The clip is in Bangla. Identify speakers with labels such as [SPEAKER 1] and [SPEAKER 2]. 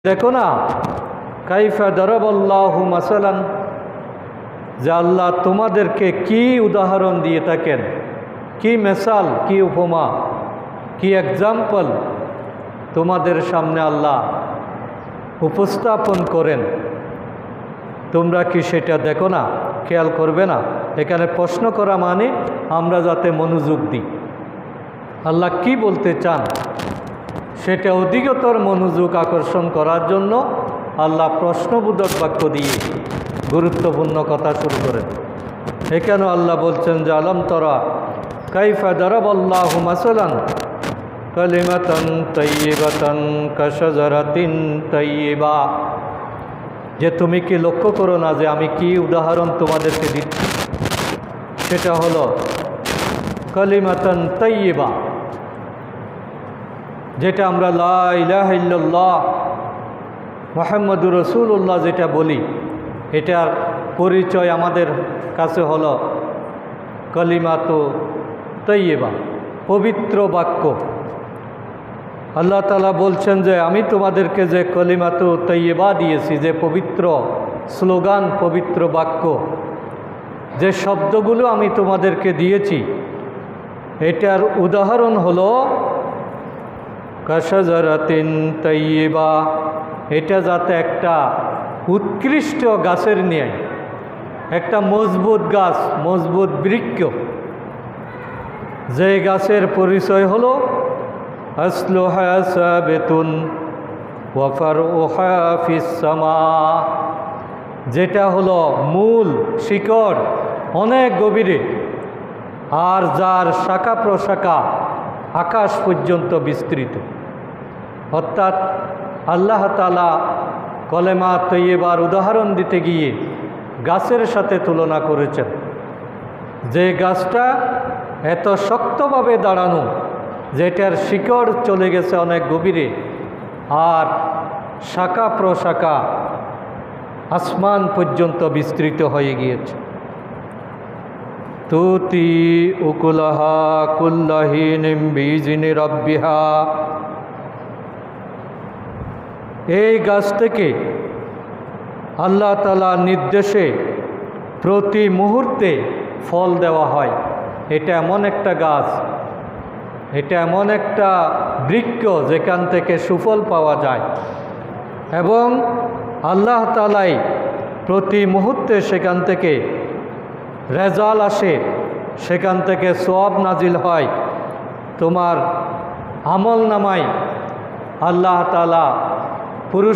[SPEAKER 1] দেখো না কাইফা দরাবাল্লাহু মাসালান, যে আল্লাহ তোমাদেরকে কি উদাহরণ দিয়ে থাকেন, কি মেসাল, কি উপমা, কি এক্সাম্পল তোমাদের সামনে আল্লাহ উপস্থাপন করেন। তোমরা কি সেটা দেখো না, খেয়াল করবে না? এখানে প্রশ্ন করা মানে আমরা যাতে মনোযোগ দিই, আল্লাহ কি বলতে চান সেটা অধিকতর মনোযোগ আকর্ষণ করার জন্য আল্লাহ প্রশ্নবোধক বাক্য দিয়ে গুরুত্বপূর্ণ কথা শুরু করেন। এখানে আল্লাহ বলছেন যে আলম তরা কাইফা দারাবাল্লাহু মাসালান কালিমাতান তাইয়্যিবাতান কাশাজারাতিন তাইয়্যিবা, যে তুমি কি লক্ষ্য করো না যে আমি কি উদাহরণ তোমাদেরকে দিচ্ছি? সেটা হলো কালিমাতান তাইয়্যিবা, যেটা আমরা লা ইলাহা ইল্লাল্লাহ মুহাম্মাদুর রাসূলুল্লাহ যেটা বলি, এটার পরিচয় আমাদের কাছে হলো কালিমাতু তাইয়্যিবা, পবিত্র বাক্য। আল্লাহ তাআলা বলছেন যে আমি তোমাদেরকে যে কালিমাতু তাইয়্যিবা দিয়েছি, যে পবিত্র স্লোগান, পবিত্র বাক্য, যে শব্দগুলো আমি তোমাদেরকে দিয়েছি, এটার উদাহরণ হলো কাশাজারাতিন তাইয়্যিবা, এটা যাতে একটা উৎকৃষ্ট গাছের ন্যায়, একটা মজবুত গাছ, মজবুত বৃক্ষ, যে গাছের পরিচয় হলো আসলুহা সাবিতুন ওয়া ফারউহা ফিস সামা, যেটা হলো মূল শিকড় অনেক গভীরে, আর যার শাখা প্রশাখা আকাশ পর্যন্ত বিস্তৃত। অর্থাৎ আল্লাহ তাআলা কলেমা তৈয়বার উদাহরণ দিতে গিয়ে গাছের সাথে তুলনা করেছেন, যে গাছটা এত শক্তভাবে দাঁড়ানো, যেটার শিকড় চলে গেছে অনেক গভীরে, আর শাখা প্রশাখা আসমান পর্যন্ত বিস্তৃত হয়ে গিয়েছে। তুতি উকুলাহা কুল্লাহিনিম বিইজনি রাব্বিহা, এই গাছ থেকে আল্লাহ তাআলার নির্দেশে প্রতি মুহূর্তে ফল দেওয়া হয়। এটা এমন একটা গাছ, এটা এমন একটা বৃক্ষ যেখান থেকে সুফল পাওয়া যায়, এবং আল্লাহ তাআলাই প্রতি মুহূর্তে সেখান থেকে রেজাল্ট আসে, সেখান থেকে সওয়াব নাজিল হয়। তোমার আমল নামায় আল্লাহ তাআলা পুরস্কার